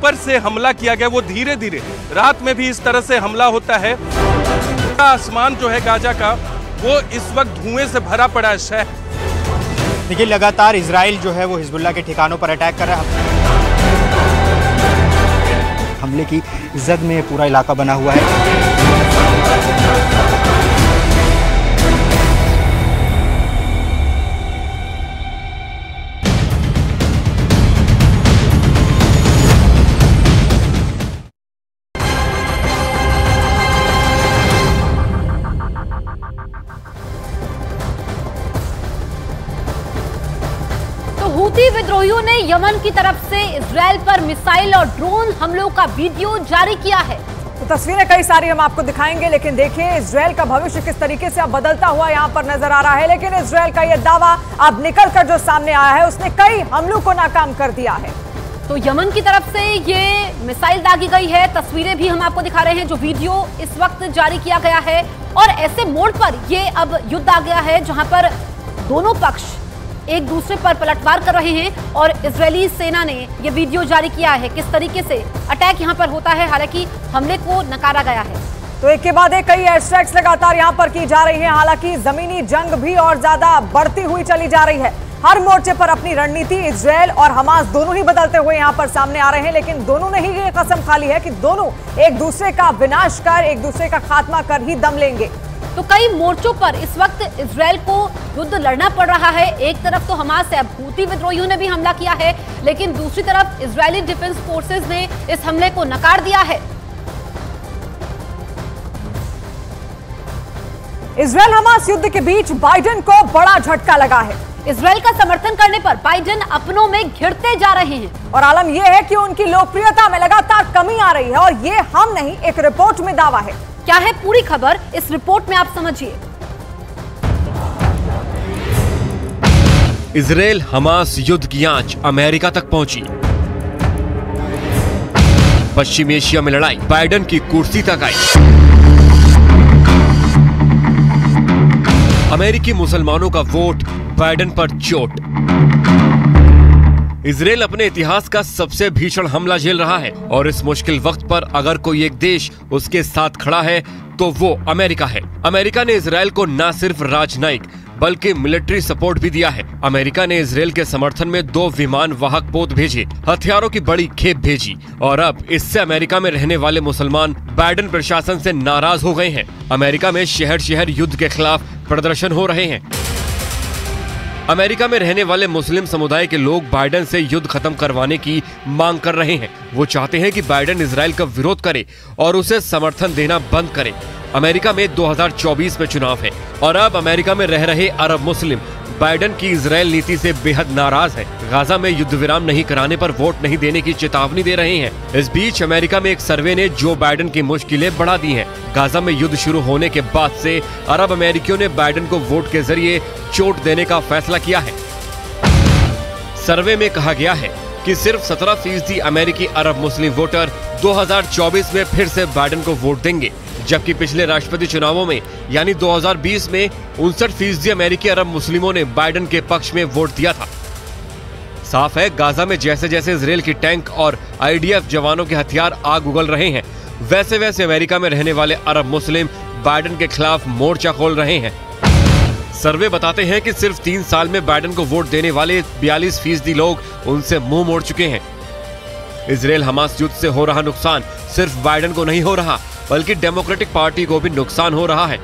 ऊपर से हमला किया गया, वो धीरे धीरे रात में भी इस तरह से हमला होता है। आसमान जो है गाजा का वो इस वक्त धुएं से भरा पड़ा है शहर। देखिए लगातार इजराइल जो है वो हिजबुल्लाह के ठिकानों पर अटैक कर रहा है। हमले की जद में पूरा इलाका बना हुआ है। हूती विद्रोहियों ने यमन की तरफ से इजराइल पर मिसाइल और ड्रोन हमलों का वीडियो जारी किया है। तो तस्वीरें कई सारी हम आपको दिखाएंगे, लेकिन देखिए इजराइल का भविष्य किस तरीके से अब बदलता हुआ यहां पर नजर आ रहा है। लेकिन इजराइल का यह दावा अब निकलकर जो सामने आया है, उसने कई हमलों को नाकाम कर दिया है। तो यमन की तरफ से ये मिसाइल दागी गई है। तस्वीरें भी हम आपको दिखा रहे हैं, जो वीडियो इस वक्त जारी किया गया है। और ऐसे मोड़ पर ये अब युद्ध आ गया है जहां पर दोनों पक्ष एक दूसरे पर पलटवार कर रहे हैं। और इजरायली सेना ने यह वीडियो जारी किया है किस तरीके से अटैक यहां पर होता है। हालांकि हमले को नकारा गया है। तो एक के बाद एक कई एयर स्ट्राइक्स लगातार यहां पर की जा रही हैं। हालांकि जमीनी जंग भी और ज्यादा बढ़ती हुई चली जा रही है। हर मोर्चे पर अपनी रणनीति इजराइल और हमास दोनों ही बदलते हुए यहां पर सामने आ रहे हैं। लेकिन दोनों ने ही ये कसम खा ली है कि दोनों एक दूसरे का विनाश कर, एक दूसरे का खात्मा कर ही दम लेंगे। तो कई मोर्चों पर इस वक्त इजराइल को युद्ध लड़ना पड़ रहा है। एक तरफ तो हमास से हूती विद्रोहियों ने भी हमला किया है, लेकिन दूसरी तरफ इजरायली डिफेंस फोर्सेस ने इस हमले को नकार दिया है। इजराइल हमास युद्ध के बीच बाइडेन को बड़ा झटका लगा है। इजराइल का समर्थन करने पर बाइडेन अपनों में घिरते जा रहे हैं। और आलम यह है कि उनकी लोकप्रियता में लगातार कमी आ रही है। और ये हम नहीं, एक रिपोर्ट में दावा है। क्या है पूरी खबर, इस रिपोर्ट में आप समझिए। इजराइल हमास युद्ध की आंच अमेरिका तक पहुंची। पश्चिम एशिया में लड़ाई बाइडेन की कुर्सी तक आई। अमेरिकी मुसलमानों का वोट बाइडेन पर चोट। इजराइल अपने इतिहास का सबसे भीषण हमला झेल रहा है और इस मुश्किल वक्त पर अगर कोई एक देश उसके साथ खड़ा है तो वो अमेरिका है। अमेरिका ने इजराइल को न सिर्फ राजनयिक बल्कि मिलिट्री सपोर्ट भी दिया है। अमेरिका ने इजराइल के समर्थन में 2 विमान वाहक पोत भेजे, हथियारों की बड़ी खेप भेजी और अब इससे अमेरिका में रहने वाले मुसलमान बाइडेन प्रशासन से नाराज हो गए हैं। अमेरिका में शहर शहर युद्ध के खिलाफ प्रदर्शन हो रहे हैं। अमेरिका में रहने वाले मुस्लिम समुदाय के लोग बाइडेन से युद्ध खत्म करवाने की मांग कर रहे हैं। वो चाहते हैं कि बाइडेन इजराइल का विरोध करे और उसे समर्थन देना बंद करे। अमेरिका में 2024 में चुनाव है और अब अमेरिका में रह रहे अरब मुस्लिम बाइडेन की इजराइल नीति से बेहद नाराज हैं। गाजा में युद्ध विराम नहीं कराने पर वोट नहीं देने की चेतावनी दे रहे हैं। इस बीच अमेरिका में एक सर्वे ने जो बाइडेन की मुश्किलें बढ़ा दी हैं। गाजा में युद्ध शुरू होने के बाद से अरब अमेरिकियों ने बाइडेन को वोट के जरिए चोट देने का फैसला किया है। सर्वे में कहा गया है कि सिर्फ 17% अमेरिकी अरब मुस्लिम वोटर 2024 में फिर से बाइडेन को वोट देंगे, जबकि पिछले राष्ट्रपति चुनावों में यानी 2020 में 59% अमेरिकी अरब मुस्लिमों ने बाइडेन के पक्ष में वोट दिया था। साफ है, गाजा में जैसे जैसे इजराइल की टैंक और IDF जवानों के हथियार आग उगल रहे हैं, वैसे वैसे अमेरिका में रहने वाले अरब मुस्लिम बाइडेन के खिलाफ मोर्चा खोल रहे हैं। सर्वे बताते हैं कि सिर्फ 3 साल में बाइडेन को वोट देने वाले 42% लोग उनसे मुंह मोड़ चुके हैं। इजराइल हमास युद्ध से हो रहा नुकसान सिर्फ बाइडेन को नहीं हो रहा, बल्कि डेमोक्रेटिक पार्टी को भी नुकसान हो रहा है।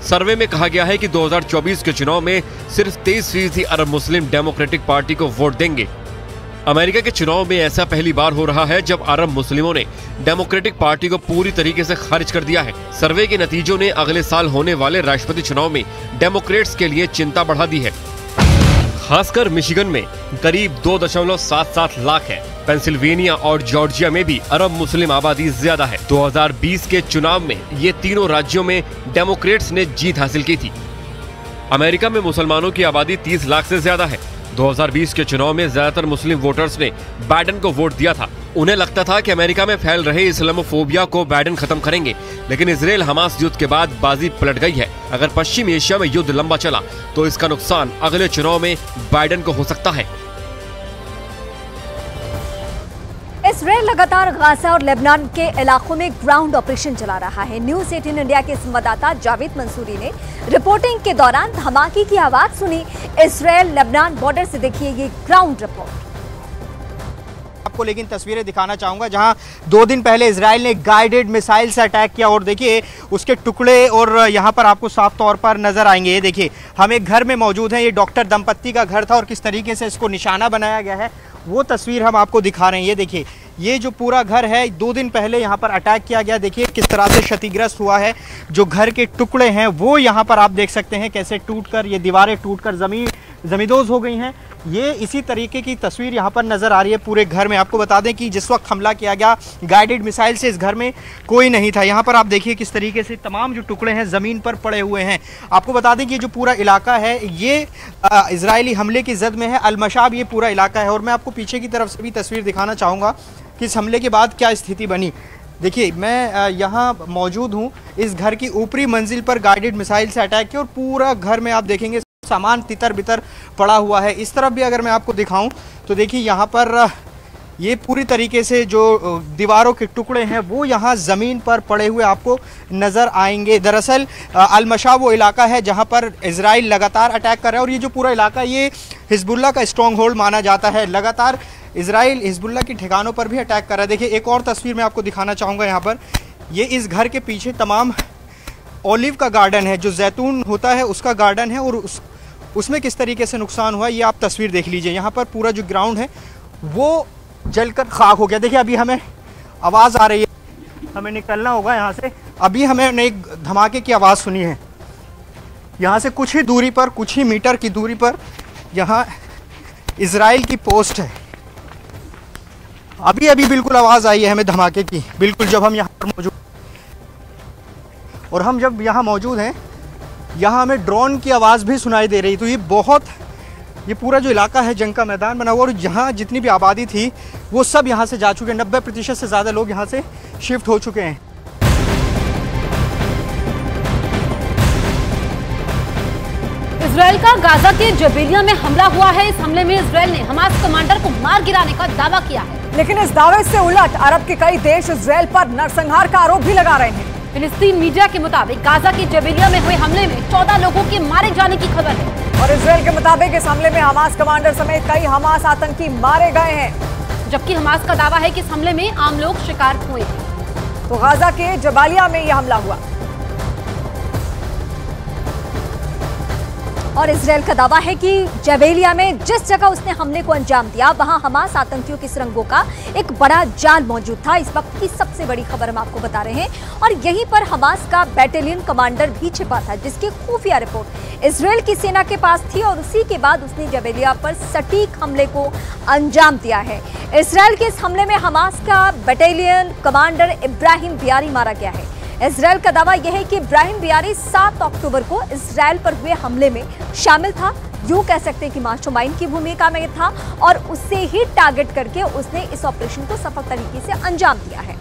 सर्वे में कहा गया है कि 2024 के चुनाव में सिर्फ 23% अरब मुस्लिम डेमोक्रेटिक पार्टी को वोट देंगे। अमेरिका के चुनाव में ऐसा पहली बार हो रहा है जब अरब मुस्लिमों ने डेमोक्रेटिक पार्टी को पूरी तरीके से खारिज कर दिया है। सर्वे के नतीजों ने अगले साल होने वाले राष्ट्रपति चुनाव में डेमोक्रेट्स के लिए चिंता बढ़ा दी है। खासकर मिशिगन में करीब 2.77 लाख है। पेंसिल्वेनिया और जॉर्जिया में भी अरब मुस्लिम आबादी ज्यादा है। 2020 के चुनाव में ये तीनों राज्यों में डेमोक्रेट्स ने जीत हासिल की थी। अमेरिका में मुसलमानों की आबादी 30 लाख से ज्यादा है। 2020 के चुनाव में ज्यादातर मुस्लिम वोटर्स ने बाइडेन को वोट दिया था। उन्हें लगता था कि अमेरिका में फैल रहे इस्लामोफोबिया को बाइडेन खत्म करेंगे, लेकिन इजराइल हमास युद्ध के बाद बाजी पलट गई है। अगर पश्चिम एशिया में युद्ध लंबा चला तो इसका नुकसान अगले चुनाव में बाइडेन को हो सकता है। इसराइल लगातार गाजा और लेबनान के इलाकों में ग्राउंड ऑपरेशन चला रहा है। न्यूज़ 18 इंडिया के संवाददाता जावेद मंसूरी ने रिपोर्टिंग के दौरान धमाके की आवाज सुनी। इसराइल लेबनान बॉर्डर से देखिए ये ग्राउंड रिपोर्ट। आपको लेकिन तस्वीरें दिखाना चाहूंगा जहां 2 दिन पहले इजराइल ने गाइडेड मिसाइल से अटैक किया और देखिए उसके टुकड़े और यहां पर आपको साफ तौर पर नजर आएंगे। ये देखिए हम एक घर में मौजूद हैं, ये डॉक्टर दंपत्ति का घर था और किस तरीके से इसको निशाना बनाया गया है वो तस्वीर हम आपको दिखा रहे हैं। ये देखिए ये जो पूरा घर है 2 दिन पहले यहाँ पर अटैक किया गया। देखिए किस तरह से क्षतिग्रस्त हुआ है, जो घर के टुकड़े हैं वो यहाँ पर आप देख सकते हैं कैसे टूटकर ये दीवारें टूटकर जमींदोज हो गई हैं। ये इसी तरीके की तस्वीर यहाँ पर नज़र आ रही है पूरे घर में। आपको बता दें कि जिस वक्त हमला किया गया गाइडेड मिसाइल से इस घर में कोई नहीं था। यहाँ पर आप देखिए किस तरीके से तमाम जो टुकड़े हैं ज़मीन पर पड़े हुए हैं। आपको बता दें कि ये जो पूरा इलाका है ये इजरायली हमले की जद में है। अल-मशाब ये पूरा इलाका है और मैं आपको पीछे की तरफ से भी तस्वीर दिखाना चाहूँगा कि इस हमले के बाद क्या स्थिति बनी। देखिए मैं यहाँ मौजूद हूँ, इस घर की ऊपरी मंजिल पर गाइडेड मिसाइल से अटैक किया और पूरा घर में आप देखेंगे सामान तितर बितर पड़ा हुआ है। इस तरफ भी अगर मैं आपको दिखाऊं तो देखिए यहाँ पर ये पूरी तरीके से जो दीवारों के टुकड़े हैं वो यहाँ ज़मीन पर पड़े हुए आपको नज़र आएंगे। दरअसल अल-मशाब वो इलाका है जहाँ पर इजराइल लगातार अटैक कर रहा है और ये जो पूरा इलाका ये हिजबुल्लाह का स्ट्रॉन्ग होल्ड माना जाता है। लगातार इजराइल हिजबुल्लाह के ठिकानों पर भी अटैक कर रहा है। देखिए एक और तस्वीर मैं आपको दिखाना चाहूँगा यहाँ पर, ये इस घर के पीछे तमाम ओलिव का गार्डन है, जो जैतून होता है उसका गार्डन है और उसमें किस तरीके से नुकसान हुआ ये आप तस्वीर देख लीजिए। यहाँ पर पूरा जो ग्राउंड है वो जलकर खाक हो गया। देखिए अभी हमें आवाज़ आ रही है, हमें निकलना होगा यहाँ से। अभी हमें एक धमाके की आवाज़ सुनी है, यहाँ से कुछ ही दूरी पर, कुछ ही मीटर की दूरी पर यहाँ इजराइल की पोस्ट है। अभी अभी बिल्कुल आवाज़ आई है हमें धमाके की, बिल्कुल जब हम यहाँ पर मौजूद, और हम जब यहाँ मौजूद हैं यहाँ हमें ड्रोन की आवाज़ भी सुनाई दे रही। तो ये पूरा जो इलाका है जंग का मैदान बना हुआ और जहाँ जितनी भी आबादी थी वो सब यहाँ से जा चुके हैं। 90% से ज़्यादा लोग यहाँ से शिफ्ट हो चुके हैं। इजराइल का गाजा के जबेलिया में हमला हुआ है। इस हमले में इजराइल ने हमास कमांडर को मार गिराने का दावा किया है, लेकिन इस दावे से उलट अरब के कई देश इजराइल पर नरसंहार का आरोप भी लगा रहे हैं। फिलिस्तीन मीडिया के मुताबिक गाजा के जबेलिया में हुए हमले में 14 लोगों के मारे जाने की खबर है और इजराइल के मुताबिक इस हमले में हमास कमांडर समेत कई हमास आतंकी मारे गए हैं, जबकि हमास का दावा है कि इस हमले में आम लोग शिकार हुए हैं। तो गाजा के जबालिया में यह हमला हुआ और इजराइल का दावा है कि जबेलिया में जिस जगह उसने हमले को अंजाम दिया वहां हमास आतंकियों की सुरंगों का एक बड़ा जाल मौजूद था। इस वक्त की सबसे बड़ी खबर हम आपको बता रहे हैं और यहीं पर हमास का बैटालियन कमांडर भी छिपा था, जिसकी खुफिया रिपोर्ट इजराइल की सेना के पास थी और उसी के बाद उसने जबेलिया पर सटीक हमले को अंजाम दिया है। इजराइल के इस हमले में हमास का बैटालियन कमांडर इब्राहिम बियारी मारा गया है। इजराइल का दावा यह है कि इब्राहिम बियारी 7 अक्टूबर को इजराइल पर हुए हमले में शामिल था। यूं कह सकते हैं कि मास्टरमाइंड की भूमिका में था और उससे ही टारगेट करके उसने इस ऑपरेशन को सफल तरीके से अंजाम दिया है।